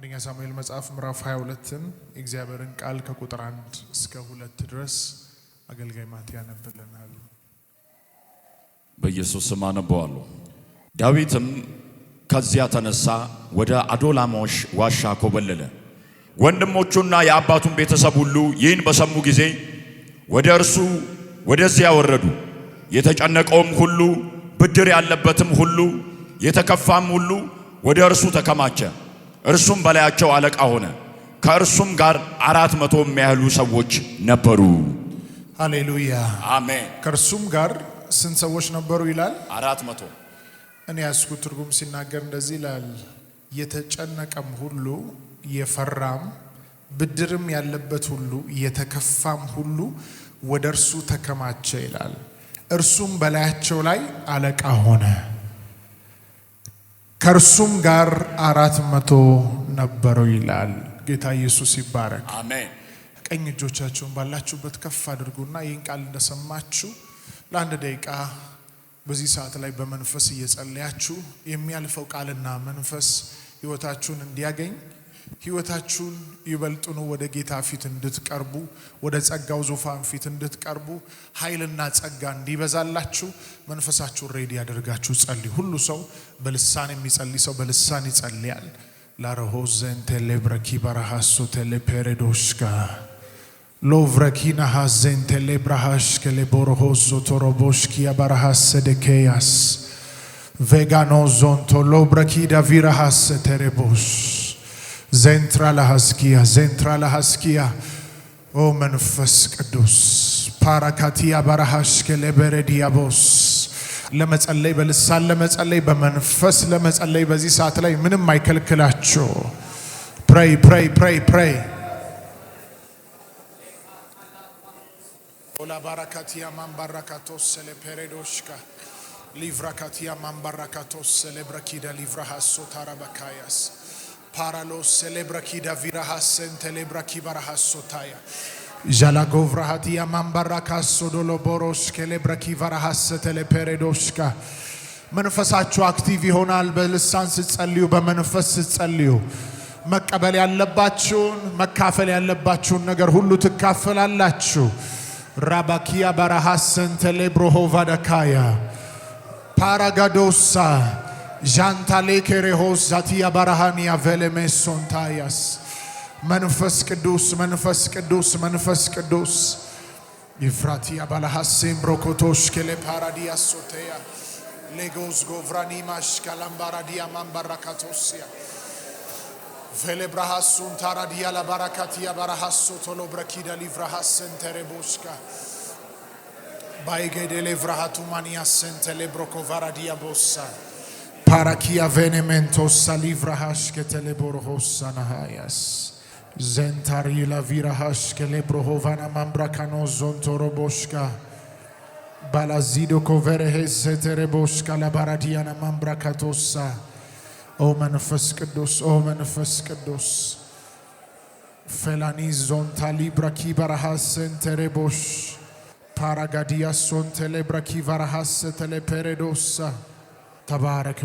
አንደኛ ሳሙኤል መጽሐፍ ምዕራፍ 22ን እግዚአብሔርን ቃል ከቁጥር 1 እስከ 2 ድረስ አገልጋይ ማቲ ያነብልናል። በኢየሱስ ስም አነበዋለሁ። ዳዊትም ከዚያ ተነሳ፣ ወደ አዶላም ዋሻ ኮበለለ። ወንድሞቹና የአባቱን ቤተሰብ ሁሉ ይህን በሰሙ ጊዜ ወደ እርሱ ወደዚያ ወረዱ። የተጨነቀውም ሁሉ ብድር ያለበትም ሁሉ የተከፋም ሁሉ ወደ እርሱ ተከማቸ። እርሱም በላያቸው አለቃ ሆነ። ከእርሱም ጋር 400 የሚያህሉ ሰዎች ነበሩ። ሃሌሉያ አሜን። ከእርሱም ጋር ስንት ሰዎች ነበሩ ይላል? 400። እኔ ያስኩት ትርጉም ሲናገር እንደዚህ ይላል፣ የተጨነቀም ሁሉ የፈራም ብድርም ያለበት ሁሉ የተከፋም ሁሉ ወደ እርሱ ተከማቸ ይላል። እርሱም በላያቸው ላይ አለቃ ሆነ። ከእርሱም ጋር 400 ነበሩ ይላል። ጌታ ኢየሱስ ይባረክ። አሜን። ቀኝ እጆቻችሁን ባላችሁበት ከፍ አድርጉና ይህን ቃል እንደሰማችሁ ለአንድ ደቂቃ በዚህ ሰዓት ላይ በመንፈስ እየጸለያችሁ የሚያልፈው ቃልና መንፈስ ሕይወታችሁን እንዲያገኝ ሕይወታችሁን ይበልጡኑ ወደ ጌታ ፊት እንድትቀርቡ ወደ ጸጋው ዙፋን ፊት እንድትቀርቡ ኃይልና ጸጋ እንዲበዛላችሁ መንፈሳችሁን ሬዲ ያደርጋችሁ ጸልዩ። ሁሉ ሰው በልሳን የሚጸልይ ሰው በልሳን ይጸልያል። ላረሆዘን ቴሌብረኪ በረሃሶ ቴሌፔሬዶሽካ ሎቭረኪና ሃዘን ቴሌብራሃሽ ከሌቦሮሆዞ ቶሮቦሽኪ ያበረሃስ ደኬያስ ቬጋኖዞን ቶሎብረኪ ዳቪራሃስ ቴሬቦሽ ዜንትራላሃስኪያ ኦ መንፈስ ቅዱስ ፓራካቲያ ባራሃሽ ከለበረዲያቦስ ለመጸለይ በልሳን ለመጸለይ በመንፈስ ለመጸለይ በዚህ ሰዓት ላይ ምንም አይከልክላችሁ። ፕሬይ ኦላ ባራካቲያ ማምባራካቶስ ሰለፔሬዶሽካ ሊቭራካቲያ ማምባራካቶስ ሰለብረኪዳ ሊቭራሃሶ ታራባካያስ ፓራሎስ ሴሌብራኪዳ ቪራሃሰን ቴሌብራኪ ባራሃሶታያ ጃላጎቭራሃቲያ ማምባራካሶ ዶሎቦሮስ ከሌብራኪ ቫራሃሰ ቴሌፔሬዶሽካ መንፈሳችሁ አክቲቭ ይሆናል። በልሳን ስትጸልዩ በመንፈስ ስትጸልዩ መቀበል ያለባችሁን መካፈል ያለባችሁን ነገር ሁሉ ትካፈላላችሁ። ራባኪያ ባራሃሰን ቴሌብሮሆቫዳካያ ፓራጋዶሳ ጃንታሌ ከሬሆስ ዛቲያ ባራሃኒያ ቬለሜሶንታያስ መንፈስ ቅዱስ ይፍራቲያ ባላሃሴም ብሮኮቶሽ ከለ ፓራዲያ ሶቴያ ሌጎስ ጎቭራኒማሽ ካላምባራዲያ ማምባራካቶሲያ ቬሌብራሃሱን ታራዲያ ላባራካቲያ ባራሃሶ ቶሎብረኪዳ ሊቭራሃሰን ተሬቦሽካ ባይጌዴሌ vrahatu mania sentele brokovaradia bossa parakia venementos salivrahash ke teleborhos sanahayas zentari la virahash ke lebrohovana mambrakanos zontoroboshka balazido koverehes tereboshka la baradiana mambrakatosa o መንፈስ ቅዱስ felaniz zontali braki barahasen terebosh ፓራጋዲያ ሶን ቴሌብራኪ ቫራሃስ ቴሌፔሬዶሳ ተባረክ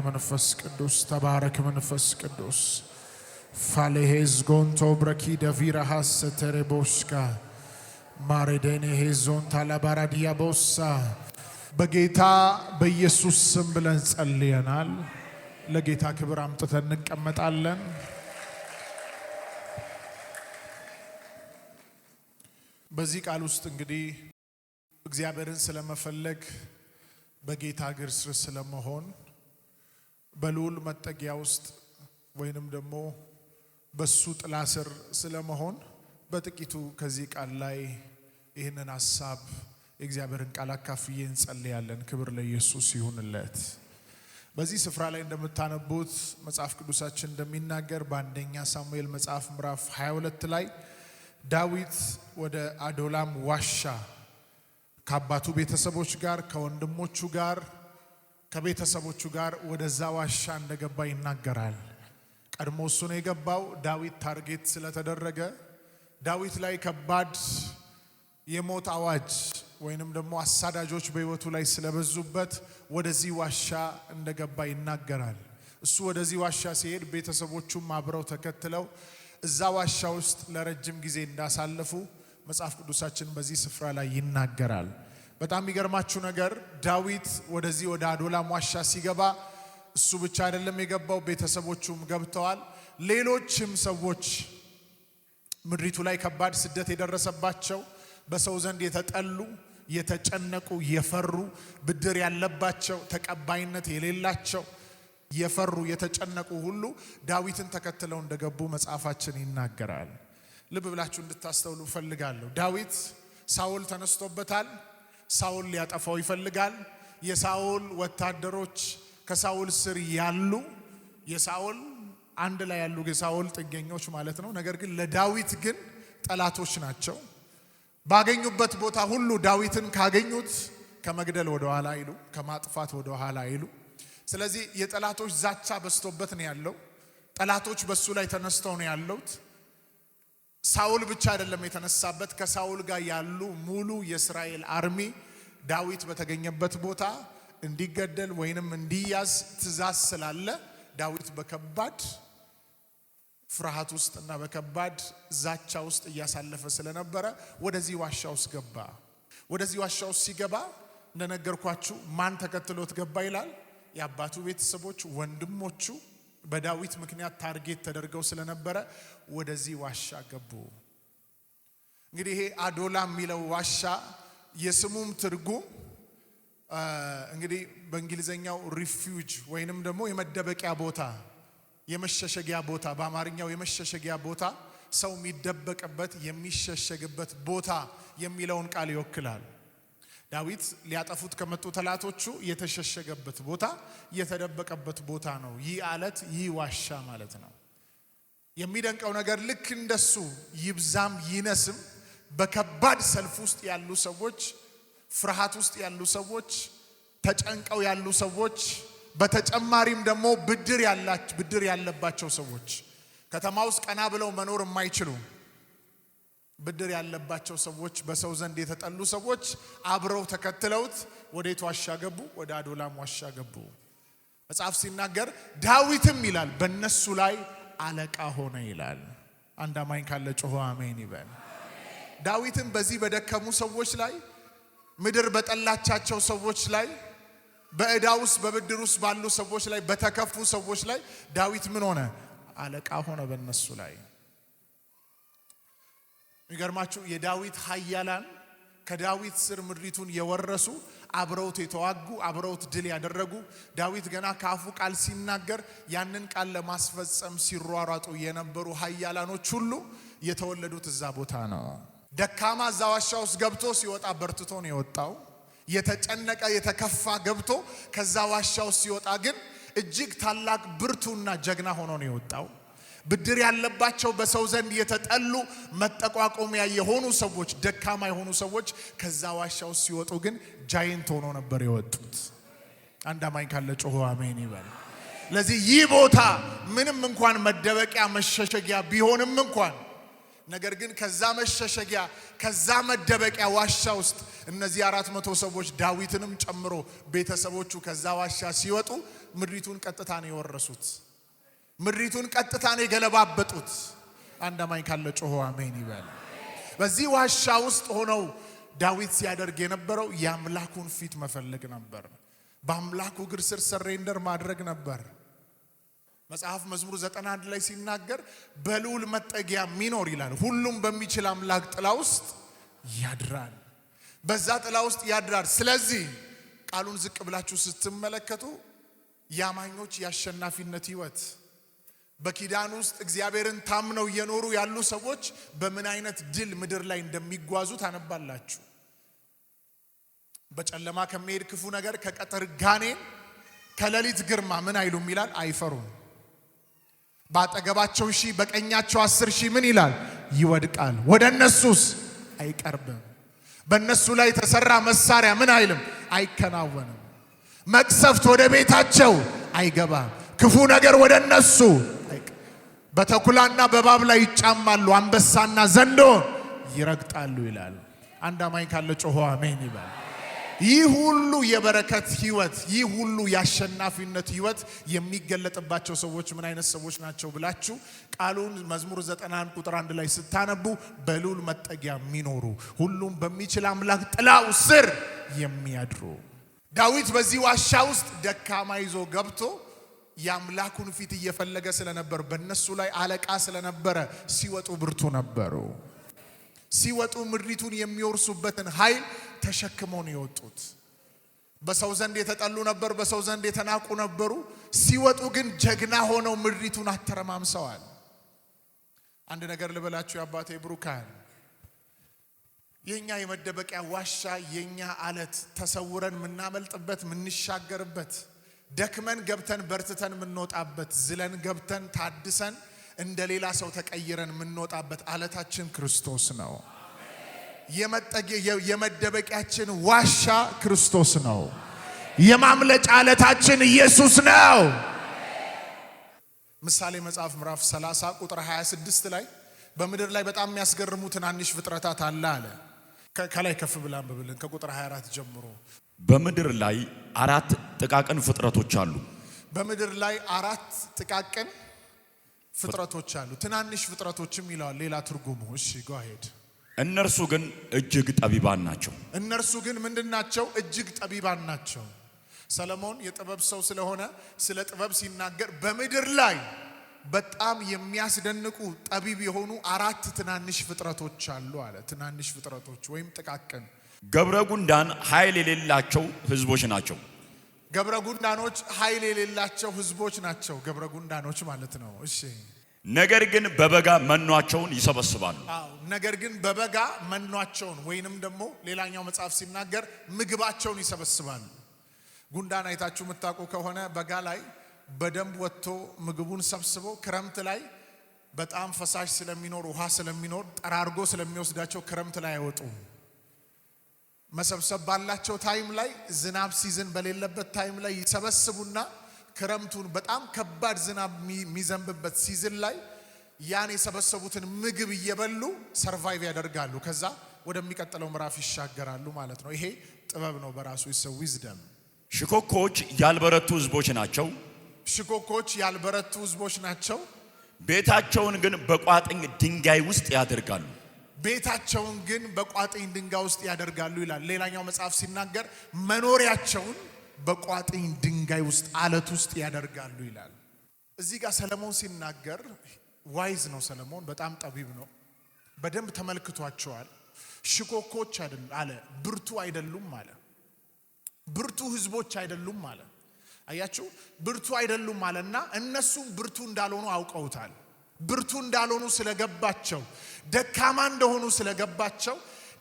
መንፈስ ቅዱስ ፋሌሄዝ ጎንቶ ብራኪ ዳቪራሃስ ቴሬቦሽካ ማሬዴኔ ሄዞን ታላባራዲያ ቦሳ በጌታ በኢየሱስ ስም ብለን ጸልየናል። ለጌታ ክብር አምጥተን እንቀመጣለን። በዚህ ቃል ውስጥ እንግዲህ እግዚአብሔርን ስለመፈለግ በጌታ እግር ስር ስለመሆን በልዑል መጠጊያ ውስጥ ወይንም ደግሞ በሱ ጥላ ስር ስለመሆን በጥቂቱ ከዚህ ቃል ላይ ይህንን ሐሳብ የእግዚአብሔርን ቃል አካፍዬ እንጸልያለን። ክብር ለኢየሱስ ይሁንለት። በዚህ ስፍራ ላይ እንደምታነቡት መጽሐፍ ቅዱሳችን እንደሚናገር በአንደኛ ሳሙኤል መጽሐፍ ምዕራፍ 22 ላይ ዳዊት ወደ አዶላም ዋሻ ከአባቱ ቤተሰቦች ጋር ከወንድሞቹ ጋር ከቤተሰቦቹ ጋር ወደዛ ዋሻ እንደገባ ይናገራል። ቀድሞ እሱ ነው የገባው። ዳዊት ታርጌት ስለተደረገ ዳዊት ላይ ከባድ የሞት አዋጅ ወይንም ደግሞ አሳዳጆች በሕይወቱ ላይ ስለበዙበት ወደዚህ ዋሻ እንደገባ ይናገራል። እሱ ወደዚህ ዋሻ ሲሄድ ቤተሰቦቹም አብረው ተከትለው እዛ ዋሻ ውስጥ ለረጅም ጊዜ እንዳሳለፉ መጽሐፍ ቅዱሳችን በዚህ ስፍራ ላይ ይናገራል። በጣም የሚገርማችሁ ነገር ዳዊት ወደዚህ ወደ አዶላም ዋሻ ሲገባ እሱ ብቻ አይደለም የገባው፣ ቤተሰቦቹም ገብተዋል። ሌሎችም ሰዎች ምድሪቱ ላይ ከባድ ስደት የደረሰባቸው በሰው ዘንድ የተጠሉ የተጨነቁ የፈሩ ብድር ያለባቸው ተቀባይነት የሌላቸው የፈሩ የተጨነቁ ሁሉ ዳዊትን ተከትለው እንደገቡ መጽሐፋችን ይናገራል። ልብ ብላችሁ እንድታስተውሉ ፈልጋለሁ። ዳዊት ሳኦል ተነስቶበታል። ሳኦል ሊያጠፋው ይፈልጋል። የሳኦል ወታደሮች ከሳኦል ስር ያሉ የሳኦል አንድ ላይ ያሉ የሳኦል ጥገኞች ማለት ነው። ነገር ግን ለዳዊት ግን ጠላቶች ናቸው። ባገኙበት ቦታ ሁሉ ዳዊትን ካገኙት ከመግደል ወደ ኋላ አይሉ፣ ከማጥፋት ወደ ኋላ አይሉ። ስለዚህ የጠላቶች ዛቻ በስቶበት ነው ያለው። ጠላቶች በሱ ላይ ተነስተው ነው ያሉት። ሳኦል ብቻ አይደለም የተነሳበት፣ ከሳኦል ጋር ያሉ ሙሉ የእስራኤል አርሚ ዳዊት በተገኘበት ቦታ እንዲገደል ወይንም እንዲያዝ ትእዛዝ ስላለ ዳዊት በከባድ ፍርሃት ውስጥ እና በከባድ ዛቻ ውስጥ እያሳለፈ ስለነበረ ወደዚህ ዋሻ ውስጥ ገባ። ወደዚህ ዋሻ ውስጥ ሲገባ እንደነገርኳችሁ ማን ተከትሎት ገባ ይላል? የአባቱ ቤተሰቦች ወንድሞቹ በዳዊት ምክንያት ታርጌት ተደርገው ስለነበረ ወደዚህ ዋሻ ገቡ። እንግዲህ ይሄ አዶላም የሚለው ዋሻ የስሙም ትርጉም እንግዲህ በእንግሊዘኛው ሪፊውጅ ወይንም ደግሞ የመደበቂያ ቦታ፣ የመሸሸጊያ ቦታ፣ በአማርኛው የመሸሸጊያ ቦታ፣ ሰው የሚደበቅበት የሚሸሸግበት ቦታ የሚለውን ቃል ይወክላል። ዳዊት ሊያጠፉት ከመጡ ጠላቶቹ የተሸሸገበት ቦታ፣ የተደበቀበት ቦታ ነው። ይህ አለት፣ ይህ ዋሻ ማለት ነው። የሚደንቀው ነገር ልክ እንደሱ ይብዛም ይነስም በከባድ ሰልፍ ውስጥ ያሉ ሰዎች፣ ፍርሃት ውስጥ ያሉ ሰዎች፣ ተጨንቀው ያሉ ሰዎች፣ በተጨማሪም ደግሞ ብድር ያለባቸው ሰዎች፣ ከተማ ውስጥ ቀና ብለው መኖር የማይችሉ ብድር ያለባቸው ሰዎች፣ በሰው ዘንድ የተጠሉ ሰዎች አብረው ተከትለውት ወዴት ዋሻ ገቡ? ወደ አዶላም ዋሻ ገቡ። መጽሐፍ ሲናገር ዳዊትም ይላል በእነሱ ላይ አለቃ ሆነ ይላል። አንድ አማኝ ካለ ጮሆ አሜን ይበል። ዳዊትም በዚህ በደከሙ ሰዎች ላይ፣ ምድር በጠላቻቸው ሰዎች ላይ፣ በዕዳ ውስጥ በብድር ውስጥ ባሉ ሰዎች ላይ፣ በተከፉ ሰዎች ላይ ዳዊት ምን ሆነ? አለቃ ሆነ በእነሱ ላይ። የሚገርማችሁ የዳዊት ኃያላን ከዳዊት ስር ምድሪቱን የወረሱ አብረውት የተዋጉ አብረውት ድል ያደረጉ ዳዊት ገና ካፉ ቃል ሲናገር ያንን ቃል ለማስፈጸም ሲሯሯጡ የነበሩ ኃያላኖች ሁሉ የተወለዱት እዛ ቦታ ነው። ደካማ እዛ ዋሻ ውስጥ ገብቶ ሲወጣ በርትቶ ነው የወጣው። የተጨነቀ የተከፋ ገብቶ ከዛ ዋሻ ውስጥ ሲወጣ ግን እጅግ ታላቅ ብርቱና ጀግና ሆኖ ነው የወጣው። ብድር ያለባቸው በሰው ዘንድ የተጠሉ መጠቋቆሚያ የሆኑ ሰዎች፣ ደካማ የሆኑ ሰዎች ከዛ ዋሻ ውስጥ ሲወጡ ግን ጃይንት ሆኖ ነበር የወጡት። አንድ አማኝ ካለ ጮሆ አሜን ይበል። ለዚህ ይህ ቦታ ምንም እንኳን መደበቂያ መሸሸጊያ ቢሆንም እንኳን ነገር ግን ከዛ መሸሸጊያ ከዛ መደበቂያ ዋሻ ውስጥ እነዚህ 400 ሰዎች ዳዊትንም ጨምሮ ቤተሰቦቹ ከዛ ዋሻ ሲወጡ ምድሪቱን ቀጥታ ነው የወረሱት። ምድሪቱን ቀጥታ ነው የገለባበጡት። አንድ አማኝ ካለ ጮሆ አሜን ይበል። በዚህ ዋሻ ውስጥ ሆነው ዳዊት ሲያደርግ የነበረው የአምላኩን ፊት መፈለግ ነበር። በአምላኩ እግር ስር ሰሬንደር ማድረግ ነበር። መጽሐፍ መዝሙር 91 ላይ ሲናገር በልዑል መጠጊያ ሚኖር ይላል፣ ሁሉም በሚችል አምላክ ጥላ ውስጥ ያድራል። በዛ ጥላ ውስጥ ያድራል። ስለዚህ ቃሉን ዝቅ ብላችሁ ስትመለከቱ የአማኞች የአሸናፊነት ህይወት በኪዳን ውስጥ እግዚአብሔርን ታምነው እየኖሩ ያሉ ሰዎች በምን አይነት ድል ምድር ላይ እንደሚጓዙ ታነባላችሁ። በጨለማ ከመሄድ ክፉ ነገር፣ ከቀትር ጋኔን፣ ከሌሊት ግርማ ምን አይሉም ይላል? አይፈሩም። ባጠገባቸው 1000 በቀኛቸው 10,000 ምን ይላል? ይወድቃል፣ ወደ እነሱስ አይቀርብም። በእነሱ ላይ የተሰራ መሳሪያ ምን አይልም? አይከናወንም። መቅሰፍት ወደ ቤታቸው አይገባም። ክፉ ነገር ወደ እነሱ በተኩላና በእባብ ላይ ይጫማሉ፣ አንበሳና ዘንዶን ይረግጣሉ ይላል። አንድ አማኝ ካለ ጮሆ አሜን ይበል። ይህ ሁሉ የበረከት ህይወት፣ ይህ ሁሉ የአሸናፊነት ህይወት የሚገለጥባቸው ሰዎች ምን አይነት ሰዎች ናቸው ብላችሁ ቃሉን መዝሙር 91 ቁጥር 1 ላይ ስታነቡ በልዑል መጠጊያ የሚኖሩ ሁሉም በሚችል አምላክ ጥላው ስር የሚያድሩ። ዳዊት በዚህ ዋሻ ውስጥ ደካማ ይዞ ገብቶ የአምላኩን ፊት እየፈለገ ስለነበር በእነሱ ላይ አለቃ ስለነበረ ሲወጡ ብርቱ ነበሩ። ሲወጡ ምድሪቱን የሚወርሱበትን ኃይል ተሸክመው ነው የወጡት። በሰው ዘንድ የተጠሉ ነበር፣ በሰው ዘንድ የተናቁ ነበሩ። ሲወጡ ግን ጀግና ሆነው ምድሪቱን አተረማምሰዋል። አንድ ነገር ልበላችሁ የአባቴ ብሩካን፣ የኛ የመደበቂያ ዋሻ፣ የኛ አለት፣ ተሰውረን ምናመልጥበት፣ ምንሻገርበት፣ ደክመን ገብተን በርትተን ምንወጣበት፣ ዝለን ገብተን ታድሰን እንደሌላ ሰው ተቀይረን ምንወጣበት አለታችን ክርስቶስ ነው። የመደበቂያችን ዋሻ ክርስቶስ ነው። የማምለጫ አለታችን ኢየሱስ ነው። ምሳሌ መጽሐፍ ምዕራፍ 30 ቁጥር 26 ላይ በምድር ላይ በጣም የሚያስገርሙ ትናንሽ ፍጥረታት አለ። ከላይ ከፍ ብለን አንብብልን ከቁጥር 24 ጀምሮ። በምድር ላይ 4 ጥቃቅን ፍጥረቶች አሉ። በምድር ላይ 4 ጥቃቅን ፍጥረቶች አሉ። ትናንሽ ፍጥረቶችም ይላል ሌላ ትርጉሙ። እሺ go ahead። እነርሱ ግን እጅግ ጠቢባን ናቸው። እነርሱ ግን ምንድናቸው? እጅግ ጠቢባን ናቸው። ሰለሞን የጥበብ ሰው ስለሆነ ስለ ጥበብ ሲናገር በምድር ላይ በጣም የሚያስደንቁ ጠቢብ የሆኑ 4 ትናንሽ ፍጥረቶች አሉ አለ። ትናንሽ ፍጥረቶች ወይም ጥቃቅን ገብረ ጉንዳን ኃይል የሌላቸው ህዝቦች ናቸው። ገብረ ጉንዳኖች ኃይል የሌላቸው ህዝቦች ናቸው። ገብረ ጉንዳኖች ማለት ነው። እሺ ነገር ግን በበጋ መኗቸውን ይሰበስባሉ። ነገር ግን በበጋ መኗቸውን ወይንም ደግሞ ሌላኛው መጽሐፍ ሲናገር ምግባቸውን ይሰበስባሉ። ጉንዳን አይታችሁ የምታውቁ ከሆነ በጋ ላይ በደንብ ወጥቶ ምግቡን ሰብስቦ ክረምት ላይ በጣም ፈሳሽ ስለሚኖር ውሃ ስለሚኖር ጠራርጎ ስለሚወስዳቸው ክረምት ላይ አይወጡም። መሰብሰብ ባላቸው ታይም ላይ ዝናብ ሲዝን በሌለበት ታይም ላይ ይሰበስቡና ክረምቱን በጣም ከባድ ዝናብ የሚዘንብበት ሲዝን ላይ ያን የሰበሰቡትን ምግብ እየበሉ ሰርቫይቭ ያደርጋሉ። ከዛ ወደሚቀጥለው ምዕራፍ ይሻገራሉ ማለት ነው። ይሄ ጥበብ ነው በራሱ ይሰው ዊዝደም። ሽኮኮች ያልበረቱ ህዝቦች ናቸው። ሽኮኮች ያልበረቱ ህዝቦች ናቸው። ቤታቸውን ግን በቋጥኝ ድንጋይ ውስጥ ያደርጋሉ። ቤታቸውን ግን በቋጥኝ ድንጋይ ውስጥ ያደርጋሉ ይላል። ሌላኛው መጽሐፍ ሲናገር መኖሪያቸውን በቋጥኝ ድንጋይ ውስጥ አለት ውስጥ ያደርጋሉ ይላል። እዚህ ጋር ሰለሞን ሲናገር ዋይዝ ነው። ሰለሞን በጣም ጠቢብ ነው። በደንብ ተመልክቷቸዋል። ሽኮኮች አይደሉም አለ፣ ብርቱ አይደሉም አለ። ብርቱ ህዝቦች አይደሉም አለ። አያችሁ፣ ብርቱ አይደሉም አለና እነሱም ብርቱ እንዳልሆኑ አውቀውታል። ብርቱ እንዳልሆኑ ስለገባቸው፣ ደካማ እንደሆኑ ስለገባቸው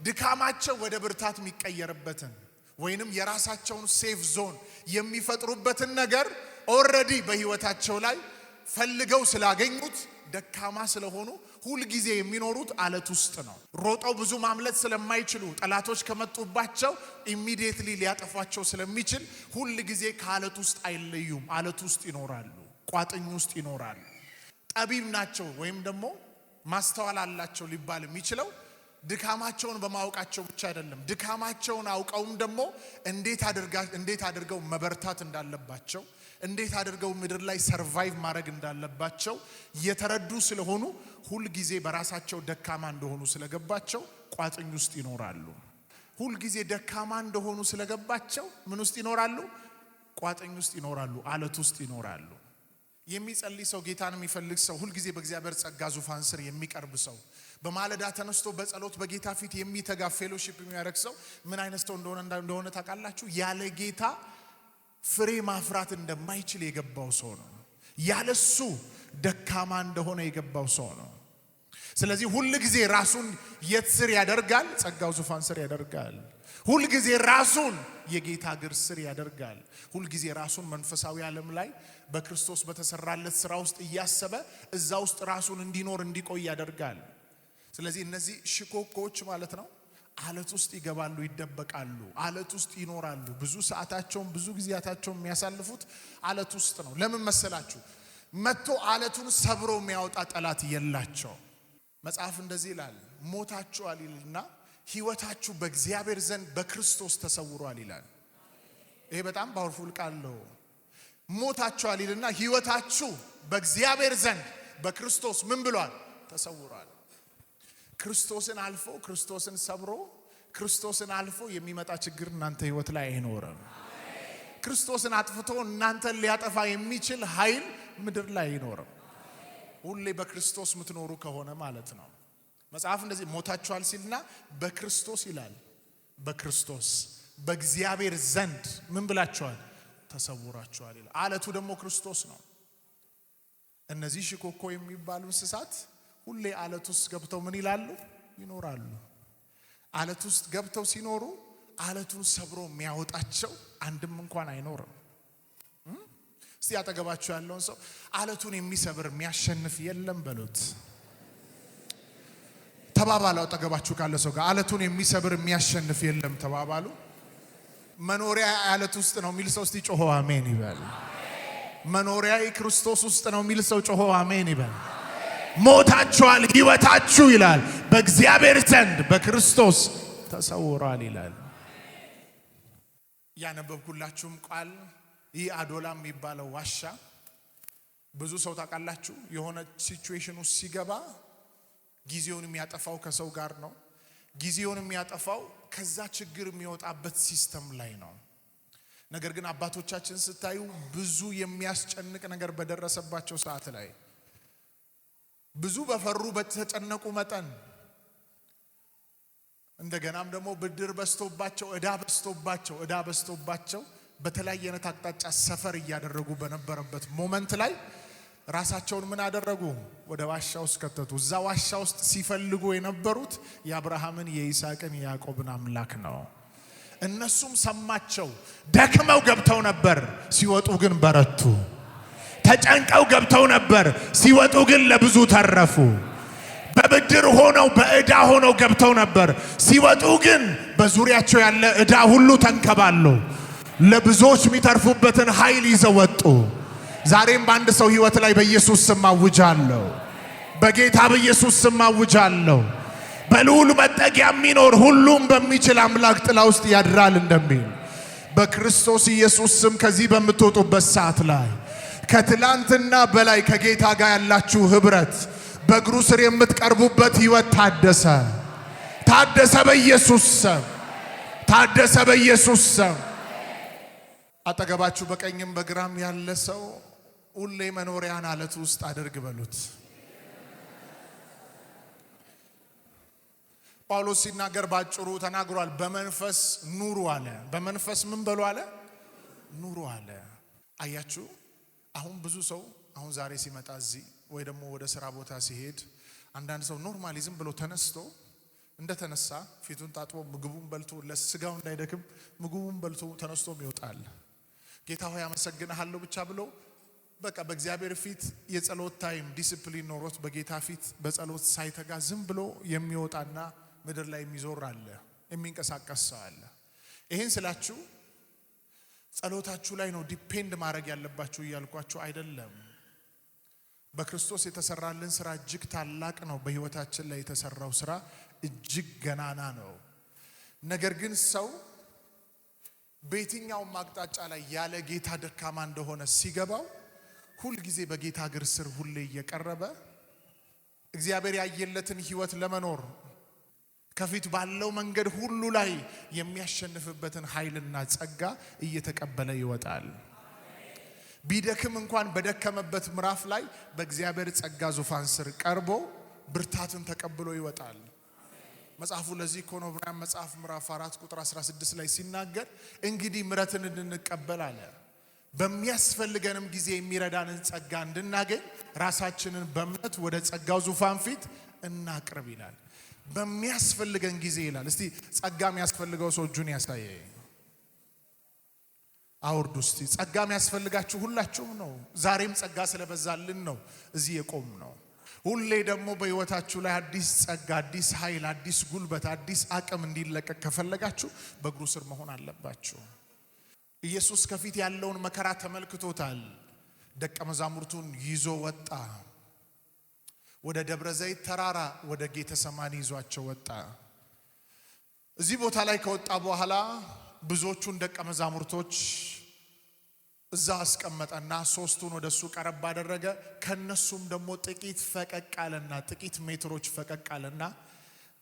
ድካማቸው ወደ ብርታት የሚቀየርበትን ወይንም የራሳቸውን ሴፍ ዞን የሚፈጥሩበትን ነገር ኦልሬዲ በህይወታቸው ላይ ፈልገው ስላገኙት ደካማ ስለሆኑ ሁል ጊዜ የሚኖሩት አለት ውስጥ ነው። ሮጠው ብዙ ማምለጥ ስለማይችሉ ጠላቶች ከመጡባቸው ኢሚዲየትሊ ሊያጠፏቸው ስለሚችል ሁል ጊዜ ከአለት ውስጥ አይለዩም። አለት ውስጥ ይኖራሉ፣ ቋጥኝ ውስጥ ይኖራሉ። ጠቢብ ናቸው ወይም ደግሞ ማስተዋል አላቸው ሊባል የሚችለው ድካማቸውን በማወቃቸው ብቻ አይደለም። ድካማቸውን አውቀውም ደግሞ እንዴት አድርገው መበርታት እንዳለባቸው፣ እንዴት አድርገው ምድር ላይ ሰርቫይቭ ማድረግ እንዳለባቸው የተረዱ ስለሆኑ ሁል ጊዜ በራሳቸው ደካማ እንደሆኑ ስለገባቸው ቋጥኝ ውስጥ ይኖራሉ። ሁል ጊዜ ደካማ እንደሆኑ ስለገባቸው ምን ውስጥ ይኖራሉ? ቋጥኝ ውስጥ ይኖራሉ፣ አለት ውስጥ ይኖራሉ። የሚጸልይ ሰው፣ ጌታን የሚፈልግ ሰው፣ ሁል ጊዜ በእግዚአብሔር ጸጋ ዙፋን ስር የሚቀርብ ሰው፣ በማለዳ ተነስቶ በጸሎት በጌታ ፊት የሚተጋ ፌሎሺፕ የሚያደርግ ሰው ምን አይነት ሰው እንደሆነ ታውቃላችሁ? ያለ ጌታ ፍሬ ማፍራት እንደማይችል የገባው ሰው ነው። ያለሱ ደካማ እንደሆነ የገባው ሰው ነው። ስለዚህ ሁል ጊዜ ራሱን የት ስር ያደርጋል? ጸጋው ዙፋን ስር ያደርጋል። ሁል ጊዜ ራሱን የጌታ እግር ስር ያደርጋል። ሁል ጊዜ ራሱን መንፈሳዊ ዓለም ላይ በክርስቶስ በተሰራለት ስራ ውስጥ እያሰበ እዛ ውስጥ ራሱን እንዲኖር እንዲቆይ ያደርጋል። ስለዚህ እነዚህ ሽኮኮች ማለት ነው አለት ውስጥ ይገባሉ፣ ይደበቃሉ፣ አለት ውስጥ ይኖራሉ። ብዙ ሰዓታቸውን ብዙ ጊዜያታቸውን የሚያሳልፉት አለት ውስጥ ነው። ለምን መሰላችሁ? መጥቶ አለቱን ሰብሮ የሚያወጣ ጠላት የላቸው። መጽሐፍ እንደዚህ ይላል፣ ሞታችኋል ይልና ሕይወታችሁ በእግዚአብሔር ዘንድ በክርስቶስ ተሰውሯል ይላል። ይሄ በጣም ፓወርፉል ቃል ነው። ሞታችኋል ይልና ሕይወታችሁ በእግዚአብሔር ዘንድ በክርስቶስ ምን ብሏል? ተሰውሯል። ክርስቶስን አልፎ ክርስቶስን ሰብሮ ክርስቶስን አልፎ የሚመጣ ችግር እናንተ ሕይወት ላይ አይኖርም። ክርስቶስን አጥፍቶ እናንተን ሊያጠፋ የሚችል ኃይል ምድር ላይ አይኖርም። ሁሌ በክርስቶስ የምትኖሩ ከሆነ ማለት ነው። መጽሐፍ እንደዚህ ሞታችኋል ሲልና በክርስቶስ ይላል። በክርስቶስ በእግዚአብሔር ዘንድ ምን ብላችኋል? ተሰውራችኋል ይላል። አለቱ ደግሞ ክርስቶስ ነው። እነዚህ ሽኮኮ የሚባሉ እንስሳት ሁሌ አለት ውስጥ ገብተው ምን ይላሉ? ይኖራሉ። አለት ውስጥ ገብተው ሲኖሩ አለቱን ሰብሮ የሚያወጣቸው አንድም እንኳን አይኖርም። እስቲ አጠገባችሁ ያለውን ሰው አለቱን የሚሰብር የሚያሸንፍ የለም በሉት። ተባባሉ። አጠገባችሁ ካለ ሰው ጋር አለቱን የሚሰብር የሚያሸንፍ የለም ተባባሉ። መኖሪያ አለት ውስጥ ነው የሚል ሰው እስቲ ጮሆ አሜን ይበል። መኖሪያ ክርስቶስ ውስጥ ነው የሚል ሰው ጮሆ አሜን ይበል። ሞታችኋል ሕይወታችሁ ይላል በእግዚአብሔር ዘንድ በክርስቶስ ተሰውሯል ይላል። ያነበብኩላችሁም ቃል ይህ አዶላም የሚባለው ዋሻ ብዙ ሰው ታውቃላችሁ የሆነ ሲቹዌሽን ውስጥ ሲገባ ጊዜውን የሚያጠፋው ከሰው ጋር ነው። ጊዜውን የሚያጠፋው ከዛ ችግር የሚወጣበት ሲስተም ላይ ነው። ነገር ግን አባቶቻችን ስታዩ ብዙ የሚያስጨንቅ ነገር በደረሰባቸው ሰዓት ላይ ብዙ በፈሩ በተጨነቁ መጠን እንደገናም ደግሞ ብድር በስቶባቸው ዕዳ በስቶባቸው በተለያየ አይነት አቅጣጫ ሰፈር እያደረጉ በነበረበት ሞመንት ላይ ራሳቸውን ምን አደረጉ? ወደ ዋሻ ውስጥ ከተቱ። እዛ ዋሻ ውስጥ ሲፈልጉ የነበሩት የአብርሃምን የይስሐቅን የያዕቆብን አምላክ ነው። እነሱም ሰማቸው። ደክመው ገብተው ነበር፣ ሲወጡ ግን በረቱ። ተጨንቀው ገብተው ነበር፣ ሲወጡ ግን ለብዙ ተረፉ። በብድር ሆነው በዕዳ ሆነው ገብተው ነበር፣ ሲወጡ ግን በዙሪያቸው ያለ ዕዳ ሁሉ ተንከባሎ ለብዙዎች የሚተርፉበትን ኃይል ይዘው ወጡ። ዛሬም በአንድ ሰው ሕይወት ላይ በኢየሱስ ስም አውጃለሁ። በጌታ በኢየሱስ ስም አውጃለሁ። በልዑል መጠጊያ የሚኖር ሁሉም በሚችል አምላክ ጥላ ውስጥ ያድራል እንደሚል በክርስቶስ ኢየሱስ ስም ከዚህ በምትወጡበት ሰዓት ላይ ከትላንትና በላይ ከጌታ ጋር ያላችሁ ኅብረት በእግሩ ስር የምትቀርቡበት ሕይወት ታደሰ በኢየሱስ ስም። ታደሰ በኢየሱስ ስም። አጠገባችሁ በቀኝም በግራም ያለ ሰው ሁሌ መኖሪያን አለት ውስጥ አድርግ በሉት። ጳውሎስ ሲናገር ባጭሩ ተናግሯል። በመንፈስ ኑሩ አለ። በመንፈስ ምን በሉ አለ? ኑሩ አለ። አያችሁ አሁን ብዙ ሰው አሁን ዛሬ ሲመጣ እዚህ ወይ ደግሞ ወደ ስራ ቦታ ሲሄድ አንዳንድ ሰው ኖርማሊዝም ብሎ ተነስቶ እንደተነሳ ፊቱን ታጥቦ ምግቡን በልቶ ለስጋው እንዳይደክም ምግቡን በልቶ ተነስቶም ይወጣል። ጌታ ሆይ አመሰግንሃለሁ ብቻ ብሎ በቃ በእግዚአብሔር ፊት የጸሎት ታይም ዲሲፕሊን ኖሮት በጌታ ፊት በጸሎት ሳይተጋ ዝም ብሎ የሚወጣና ምድር ላይ የሚዞር አለ፣ የሚንቀሳቀስ ሰው አለ። ይሄን ስላችሁ ጸሎታችሁ ላይ ነው ዲፔንድ ማድረግ ያለባችሁ እያልኳችሁ አይደለም። በክርስቶስ የተሰራልን ስራ እጅግ ታላቅ ነው። በህይወታችን ላይ የተሰራው ስራ እጅግ ገናና ነው። ነገር ግን ሰው በየትኛውም አቅጣጫ ላይ ያለ ጌታ ደካማ እንደሆነ ሲገባው ሁል ጊዜ በጌታ እግር ስር ሁሌ እየቀረበ እግዚአብሔር ያየለትን ህይወት ለመኖር ከፊት ባለው መንገድ ሁሉ ላይ የሚያሸንፍበትን ኃይልና ጸጋ እየተቀበለ ይወጣል። ቢደክም እንኳን በደከመበት ምዕራፍ ላይ በእግዚአብሔር ጸጋ ዙፋን ስር ቀርቦ ብርታትን ተቀብሎ ይወጣል። መጽሐፉ ለዚህ ኮኖ ዕብራውያን መጽሐፍ ምዕራፍ 4 ቁጥር 16 ላይ ሲናገር እንግዲህ ምሕረትን እንድንቀበል አለ በሚያስፈልገንም ጊዜ የሚረዳንን ጸጋ እንድናገኝ ራሳችንን በእምነት ወደ ጸጋው ዙፋን ፊት እናቅርብ ይላል። በሚያስፈልገን ጊዜ ይላል። እስቲ ጸጋ የሚያስፈልገው ሰው እጁን ያሳየ። አውርዱ እስቲ። ጸጋ የሚያስፈልጋችሁ ሁላችሁም ነው። ዛሬም ጸጋ ስለበዛልን ነው እዚህ የቆም ነው። ሁሌ ደግሞ በህይወታችሁ ላይ አዲስ ጸጋ፣ አዲስ ኃይል፣ አዲስ ጉልበት፣ አዲስ አቅም እንዲለቀቅ ከፈለጋችሁ በእግሩ ስር መሆን አለባችሁ። ኢየሱስ ከፊት ያለውን መከራ ተመልክቶታል። ደቀ መዛሙርቱን ይዞ ወጣ። ወደ ደብረ ዘይት ተራራ ወደ ጌተሰማኒ ይዟቸው ወጣ። እዚህ ቦታ ላይ ከወጣ በኋላ ብዙዎቹን ደቀ መዛሙርቶች እዛ አስቀመጠና ሶስቱን ወደሱ ቀረብ አደረገ። ከነሱም ደግሞ ጥቂት ፈቀቅ አለና ጥቂት ሜትሮች ፈቀቅ አለና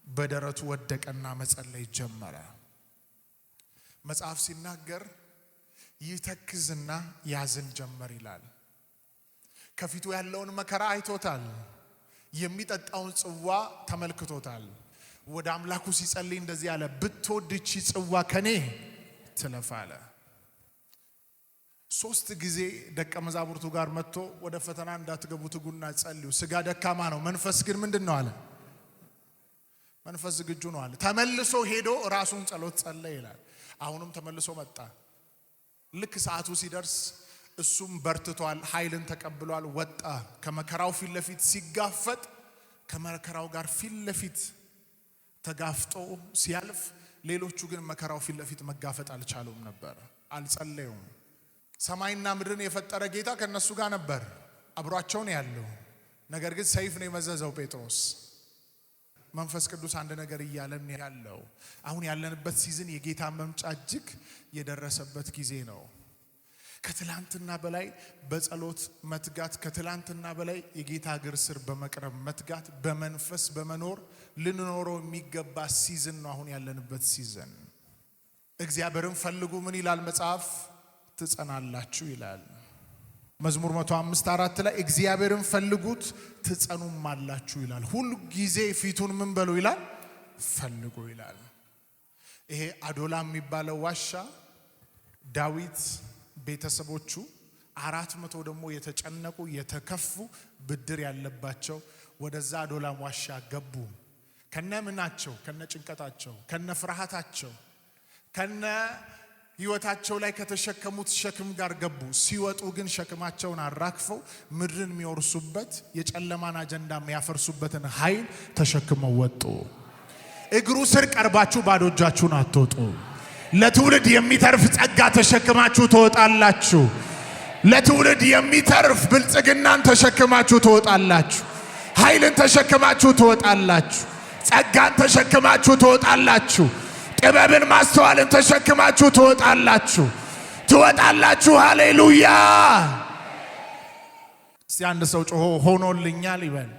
በደረቱ ወደቀና መጸለይ ጀመረ። መጽሐፍ ሲናገር ይተክዝና ያዝን ጀመር ይላል። ከፊቱ ያለውን መከራ አይቶታል። የሚጠጣውን ጽዋ ተመልክቶታል። ወደ አምላኩ ሲጸልይ እንደዚህ አለ፣ ብትወድ ይህች ጽዋ ከኔ ትለፍ አለ። 3 ጊዜ ደቀ መዛሙርቱ ጋር መጥቶ ወደ ፈተና እንዳትገቡ ትጉና ጸልዩ፣ ስጋ ደካማ ነው፣ መንፈስ ግን ምንድነው አለ፣ መንፈስ ዝግጁ ነው አለ። ተመልሶ ሄዶ ራሱን ጸሎት ጸለየ ይላል። አሁንም ተመልሶ መጣ። ልክ ሰዓቱ ሲደርስ እሱም በርትቷል፣ ኃይልን ተቀብሏል። ወጣ። ከመከራው ፊት ለፊት ሲጋፈጥ ከመከራው ጋር ፊት ለፊት ተጋፍጦ ሲያልፍ፣ ሌሎቹ ግን መከራው ፊት ለፊት መጋፈጥ አልቻሉም ነበር፣ አልጸለዩም። ሰማይና ምድርን የፈጠረ ጌታ ከነሱ ጋር ነበር፣ አብሯቸው ነው ያለው። ነገር ግን ሰይፍ ነው የመዘዘው ጴጥሮስ። መንፈስ ቅዱስ አንድ ነገር እያለን ያለው አሁን ያለንበት ሲዝን የጌታ መምጫ እጅግ የደረሰበት ጊዜ ነው። ከትላንትና በላይ በጸሎት መትጋት፣ ከትላንትና በላይ የጌታ እግር ስር በመቅረብ መትጋት፣ በመንፈስ በመኖር ልንኖረው የሚገባ ሲዝን ነው አሁን ያለንበት ሲዝን። እግዚአብሔርን ፈልጉ ምን ይላል መጽሐፍ? ትጸናላችሁ ይላል። መዝሙር 105:4 ላይ እግዚአብሔርን ፈልጉት ትጸኑም አላችሁ ይላል። ሁሉ ጊዜ ፊቱን ምን በሉ ይላል? ፈልጉ ይላል። ይሄ አዶላም የሚባለው ዋሻ ዳዊት ቤተሰቦቹ 400 ደግሞ የተጨነቁ የተከፉ ብድር ያለባቸው ወደዛ አዶላም ዋሻ ገቡ። ከነ ምናቸው፣ ከነ ጭንቀታቸው፣ ከነ ፍርሃታቸው፣ ከነ ህይወታቸው ላይ ከተሸከሙት ሸክም ጋር ገቡ። ሲወጡ ግን ሸክማቸውን አራክፈው ምድርን የሚወርሱበት የጨለማን አጀንዳ የሚያፈርሱበትን ኃይል ተሸክመው ወጡ። እግሩ ስር ቀርባችሁ ባዶ እጃችሁን አትወጡ። ለትውልድ የሚተርፍ ጸጋ ተሸክማችሁ ትወጣላችሁ። ለትውልድ የሚተርፍ ብልጽግናን ተሸክማችሁ ትወጣላችሁ። ኃይልን ተሸክማችሁ ትወጣላችሁ። ጸጋን ተሸክማችሁ ትወጣላችሁ። ጥበብን ማስተዋልን ተሸክማችሁ ትወጣላችሁ። ትወጣላችሁ። ሃሌሉያ! እስቲ አንድ ሰው ጮሆ ሆኖልኛል ይበል።